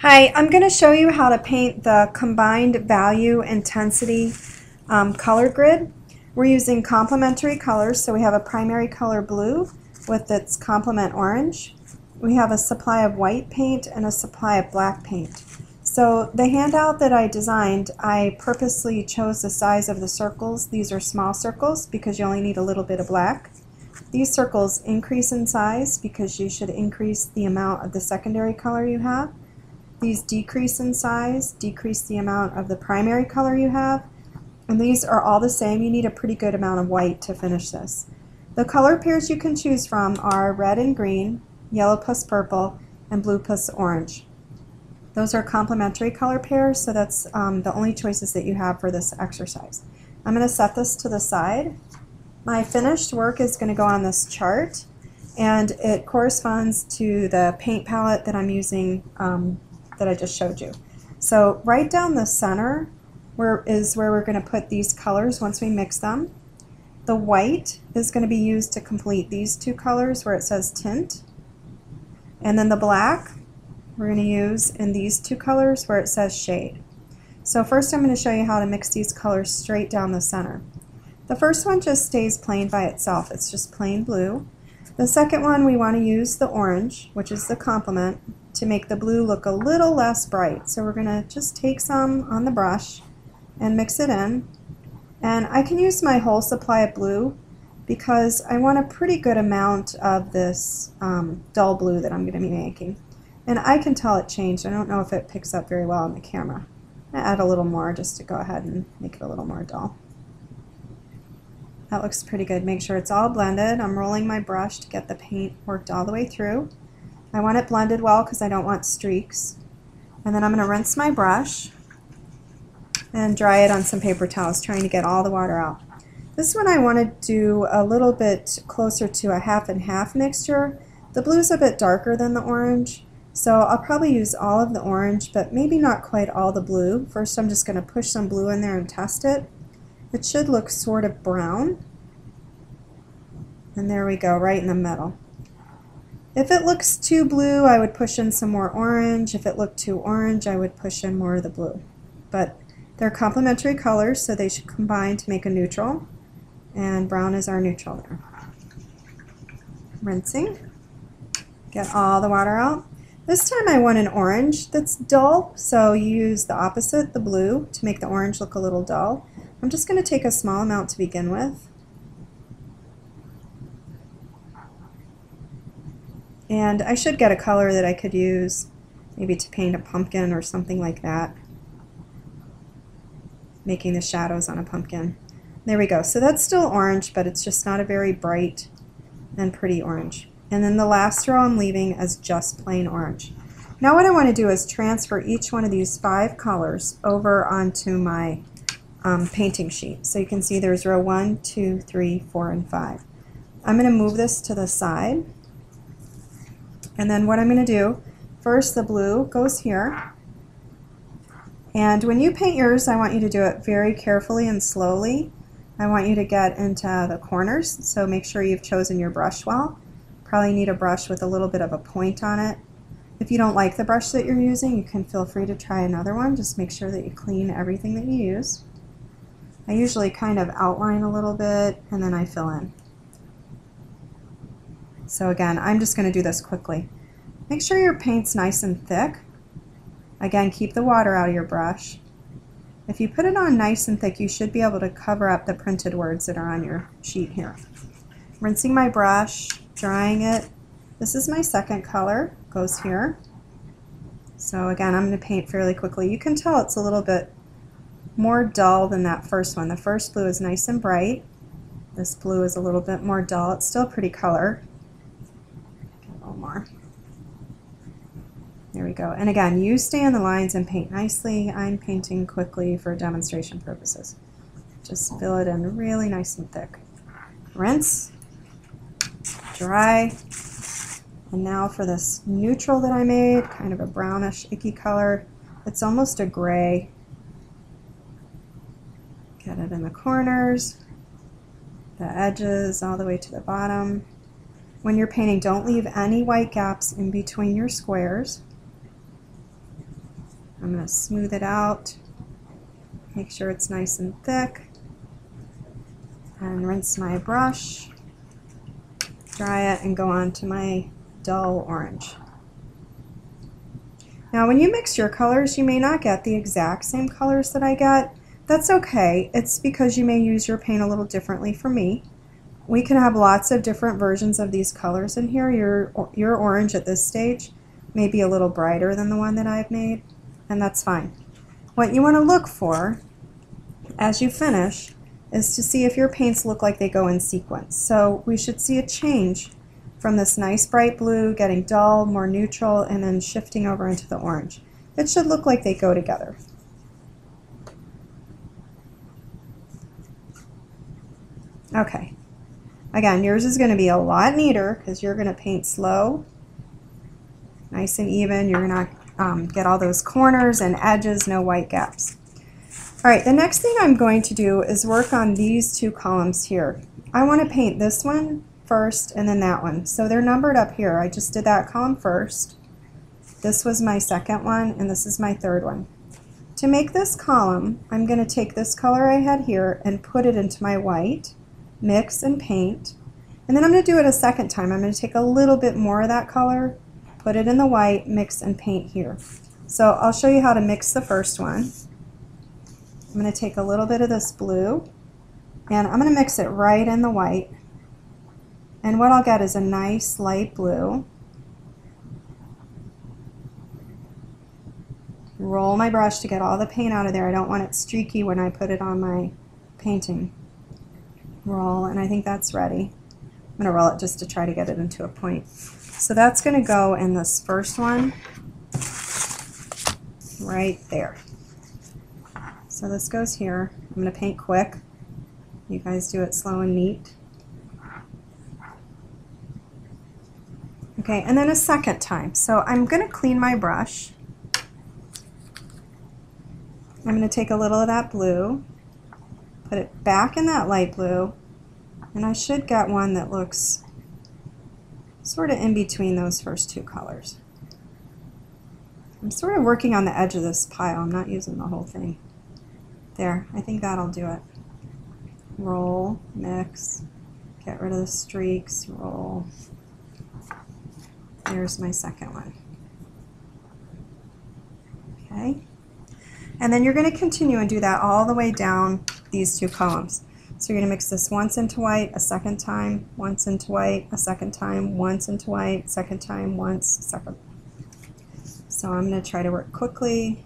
Hi, I'm going to show you how to paint the combined value intensity color grid. We're using complementary colors, so we have a primary color blue with its complement orange. We have a supply of white paint and a supply of black paint. So the handout that I designed, I purposely chose the size of the circles. These are small circles because you only need a little bit of black. These circles increase in size because you should increase the amount of the secondary color you have. These decrease in size, decrease the amount of the primary color you have, and these are all the same. You need a pretty good amount of white to finish this. The color pairs you can choose from are red and green, yellow plus purple, and blue plus orange. Those are complementary color pairs, so that's the only choices that you have for this exercise. I'm going to set this to the side. My finished work is going to go on this chart, and it corresponds to the paint palette that I'm using that I just showed you. So right down the center is where we're going to put these colors once we mix them. The white is going to be used to complete these two colors where it says tint. And then the black we're going to use in these two colors where it says shade. So first I'm going to show you how to mix these colors straight down the center. The first one just stays plain by itself. It's just plain blue. The second one we want to use the orange, which is the complement, to make the blue look a little less bright. So we're going to just take some on the brush and mix it in. And I can use my whole supply of blue because I want a pretty good amount of this dull blue that I'm going to be making. And I can tell it changed. I don't know if it picks up very well on the camera. I'm going to add a little more just to go ahead and make it a little more dull. That looks pretty good. Make sure it's all blended. I'm rolling my brush to get the paint worked all the way through. I want it blended well because I don't want streaks. And then I'm going to rinse my brush and dry it on some paper towels, trying to get all the water out. This one I want to do a little bit closer to a half and half mixture. The blue's a bit darker than the orange, so I'll probably use all of the orange, but maybe not quite all the blue. First I'm just going to push some blue in there and test it. It should look sort of brown. And there we go, right in the middle. If it looks too blue, I would push in some more orange. If it looked too orange, I would push in more of the blue. But they're complementary colors, so they should combine to make a neutral. And brown is our neutral there. Rinsing. Get all the water out. This time I want an orange that's dull, so you use the opposite, the blue, to make the orange look a little dull. I'm just going to take a small amount to begin with. And I should get a color that I could use maybe to paint a pumpkin or something like that. Making the shadows on a pumpkin. There we go. So that's still orange, but it's just not a very bright and pretty orange. And then the last row I'm leaving as just plain orange. Now what I want to do is transfer each one of these 5 colors over onto my painting sheet. So you can see there's row 1, 2, 3, 4, and 5. I'm going to move this to the side. And then what I'm going to do, first the blue goes here. And when you paint yours, I want you to do it very carefully and slowly. I want you to get into the corners, so make sure you've chosen your brush well. Probably need a brush with a little bit of a point on it. If you don't like the brush that you're using, you can feel free to try another one. Just make sure that you clean everything that you use. I usually kind of outline a little bit and then I fill in. So again, I'm just going to do this quickly. Make sure your paint's nice and thick. Again, keep the water out of your brush. If you put it on nice and thick, you should be able to cover up the printed words that are on your sheet here. Rinsing my brush, drying it. This is my second color, goes here. So again, I'm going to paint fairly quickly. You can tell it's a little bit more dull than that first one. The first blue is nice and bright. This blue is a little bit more dull. It's still a pretty color. Get a little more. There we go. And again, you stay on the lines and paint nicely. I'm painting quickly for demonstration purposes. Just fill it in really nice and thick. Rinse, dry, and now for this neutral that I made, kind of a brownish, icky color. It's almost a gray. Get it in the corners, the edges, all the way to the bottom. When you're painting, don't leave any white gaps in between your squares. I'm going to smooth it out, make sure it's nice and thick, and rinse my brush, dry it, and go on to my dull orange. Now when you mix your colors, you may not get the exact same colors that I get. That's okay. It's because you may use your paint a little differently from me. We can have lots of different versions of these colors in here. Your orange at this stage may be a little brighter than the one that I've made, and that's fine. What you want to look for as you finish is to see if your paints look like they go in sequence. So we should see a change from this nice bright blue getting dull, more neutral, and then shifting over into the orange. It should look like they go together. Okay. Again, yours is going to be a lot neater because you're going to paint slow, nice and even. You're going to get all those corners and edges, no white gaps. All right, the next thing I'm going to do is work on these two columns here. I want to paint this one first and then that one. So they're numbered up here. I just did that column first. This was my second one, and this is my third one. To make this column, I'm going to take this color I had here and put it into my white, mix and paint, and then I'm going to do it a second time. I'm going to take a little bit more of that color, put it in the white, mix and paint here. So I'll show you how to mix the first one. I'm going to take a little bit of this blue and I'm going to mix it right in the white, and what I'll get is a nice light blue. Roll my brush to get all the paint out of there. I don't want it streaky when I put it on my painting. Roll, and I think that's ready. I'm going to roll it just to try to get it into a point. So that's going to go in this first one right there. So this goes here. I'm going to paint quick. You guys do it slow and neat. Okay, and then a second time. So I'm going to clean my brush. I'm going to take a little of that blue, put it back in that light blue, and I should get one that looks sort of in between those first two colors. I'm sort of working on the edge of this pile. I'm not using the whole thing. There, I think that'll do it. Roll, mix, get rid of the streaks, roll. There's my second one. Okay. And then you're going to continue and do that all the way down these two columns. So you're going to mix this once into white, a second time, once into white, a second time, once into white, second time, once, second. So I'm going to try to work quickly.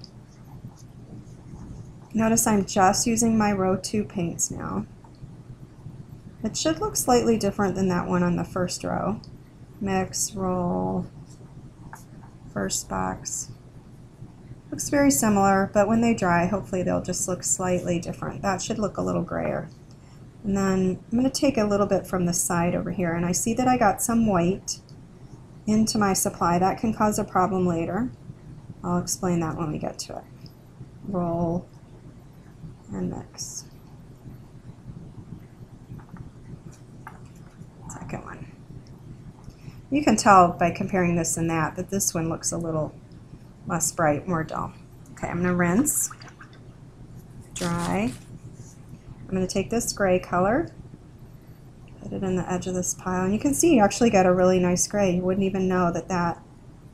Notice I'm just using my row 2 paints now. It should look slightly different than that one on the first row. Mix, roll, first box. Looks very similar, but when they dry, hopefully they'll just look slightly different. That should look a little grayer. And then I'm going to take a little bit from the side over here, and I see that I got some white into my supply. That can cause a problem later. I'll explain that when we get to it. Roll and mix. Second one. You can tell by comparing this and that this one looks a little less bright, more dull. Okay, I'm going to rinse, dry. I'm going to take this gray color, put it in the edge of this pile, and you can see you actually get a really nice gray. You wouldn't even know that that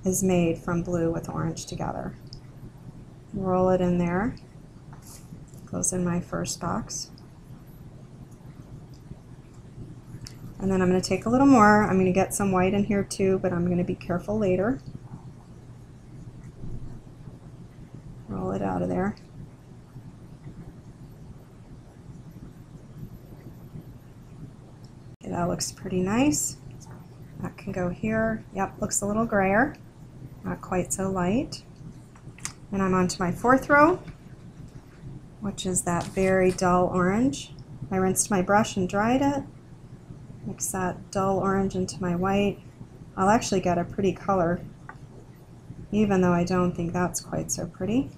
is made from blue with orange together. Roll it in there. Goes in my first box. And then I'm going to take a little more. I'm going to get some white in here too, but I'm going to be careful later. Roll it out of there. Okay, that looks pretty nice. That can go here. Yep, looks a little grayer, not quite so light. And I'm on to my fourth row, which is that very dull orange. I rinsed my brush and dried it. Mix that dull orange into my white. I'll actually get a pretty color, even though I don't think that's quite so pretty.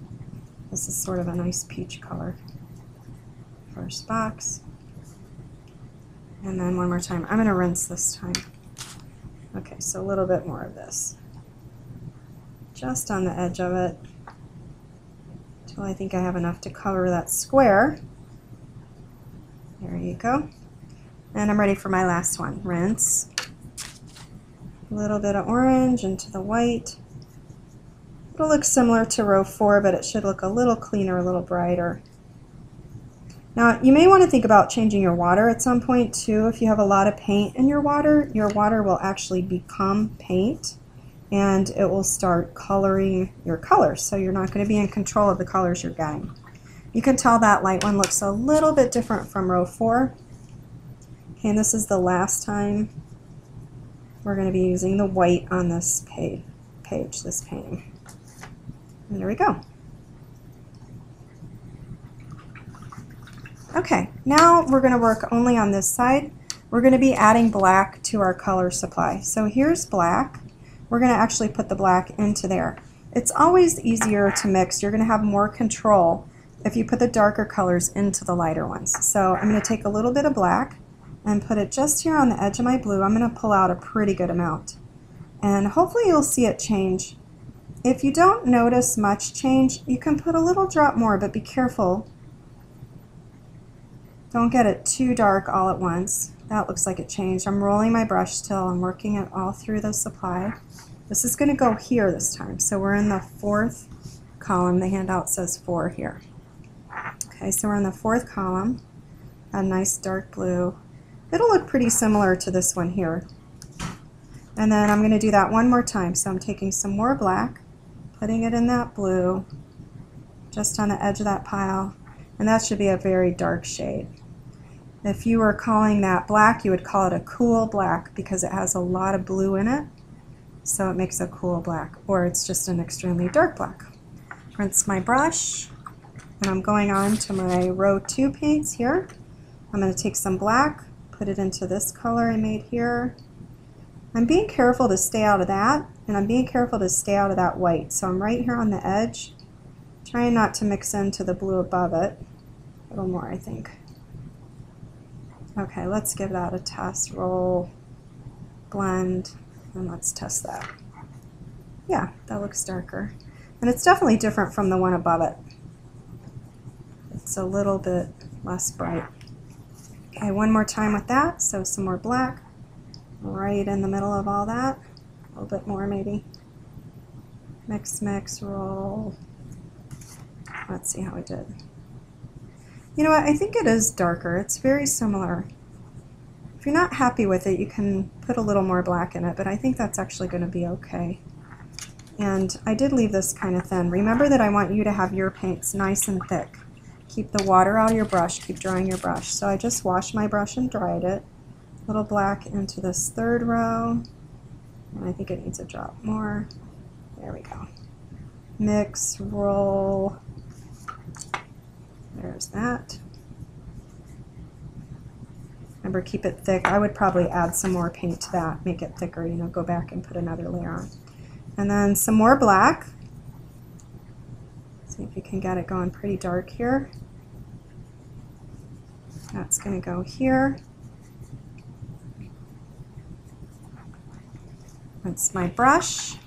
This is sort of a nice peach color. First box. And then one more time. I'm going to rinse this time. Okay, so a little bit more of this. Just on the edge of it. until I think I have enough to cover that square. There you go. And I'm ready for my last one. Rinse. A little bit of orange into the white. It'll look similar to row 4, but it should look a little cleaner, a little brighter. Now, you may want to think about changing your water at some point too. If you have a lot of paint in your water will actually become paint and it will start coloring your colors. So you're not going to be in control of the colors you're getting. You can tell that light one looks a little bit different from row 4. Okay, and this is the last time we're going to be using the white on this page, this painting. And there we go. Okay, now we're going to work only on this side. We're going to be adding black to our color supply. So here's black. We're going to actually put the black into there. It's always easier to mix. You're going to have more control if you put the darker colors into the lighter ones. So I'm going to take a little bit of black and put it just here on the edge of my blue. I'm going to pull out a pretty good amount. And hopefully you'll see it change. If you don't notice much change, you can put a little drop more, but be careful. Don't get it too dark all at once. That looks like it changed. I'm rolling my brush still. I'm working it all through the supply. This is going to go here this time. So we're in the 4th column. The handout says 4 here. Okay, so we're in the 4th column. A nice dark blue. It'll look pretty similar to this one here. And then I'm going to do that one more time. So I'm taking some more black, putting it in that blue, just on the edge of that pile. And that should be a very dark shade. If you were calling that black, you would call it a cool black because it has a lot of blue in it. So it makes a cool black, or it's just an extremely dark black. Rinse my brush, and I'm going on to my row 2 paints here. I'm going to take some black, put it into this color I made here. I'm being careful to stay out of that, and I'm being careful to stay out of that white. So I'm right here on the edge, trying not to mix into the blue above it. A little more, I think. Okay, let's give that a test. Roll, blend, and let's test that. Yeah, that looks darker. And it's definitely different from the one above it. It's a little bit less bright. Okay, one more time with that. So some more black right in the middle of all that. A little bit more maybe. Mix, mix, roll. Let's see how we did. You know what, I think it is darker. It's very similar. If you're not happy with it, you can put a little more black in it, but I think that's actually going to be okay. And I did leave this kind of thin. Remember that I want you to have your paints nice and thick. Keep the water out of your brush, keep drying your brush. So I just washed my brush and dried it. A little black into this 3rd row. And I think it needs a drop more. There we go. Mix, roll. There's that. Remember, keep it thick. I would probably add some more paint to that, make it thicker, you know, go back and put another layer on. And then some more black. See if you can get it going pretty dark here. That's going to go here. That's my brush.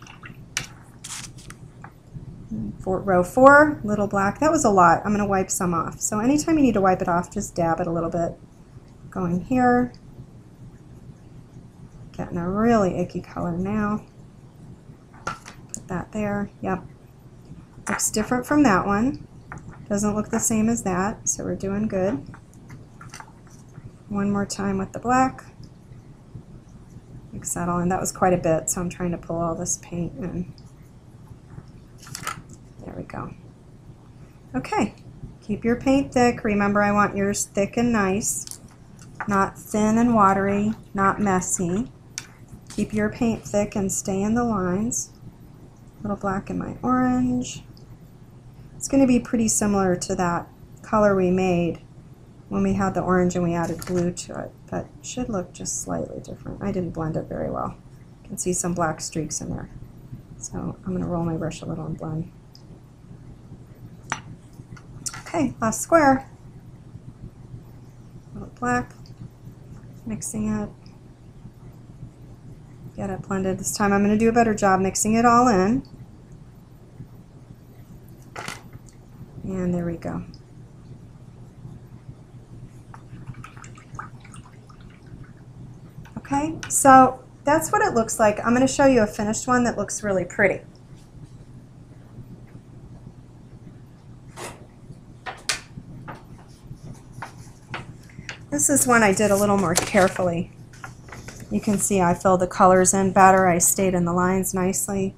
For row 4, little black. That was a lot. I'm going to wipe some off. So anytime you need to wipe it off, just dab it a little bit. Going here. Getting a really icky color now. Put that there. Yep. Looks different from that one. Doesn't look the same as that, so we're doing good. One more time with the black. Mix that all in. That was quite a bit, so I'm trying to pull all this paint in. There we go. Okay, keep your paint thick. Remember, I want yours thick and nice, not thin and watery, not messy. Keep your paint thick and stay in the lines. A little black in my orange. It's going to be pretty similar to that color we made when we had the orange and we added blue to it, but it should look just slightly different. I didn't blend it very well. You can see some black streaks in there. So I'm going to roll my brush a little and blend. Okay, last square. A little black, mixing it. Get it blended. This time I'm going to do a better job mixing it all in. And there we go. Okay, so that's what it looks like. I'm going to show you a finished one that looks really pretty. This is one I did a little more carefully. You can see I filled the colors in better. I stayed in the lines nicely.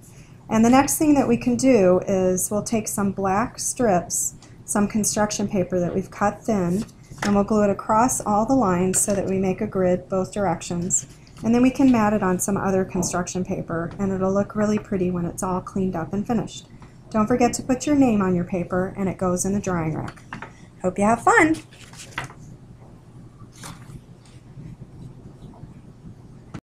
And the next thing that we can do is we'll take some black strips, some construction paper that we've cut thin, and we'll glue it across all the lines so that we make a grid both directions. And then we can mat it on some other construction paper, and it'll look really pretty when it's all cleaned up and finished. Don't forget to put your name on your paper, and it goes in the drying rack. Hope you have fun!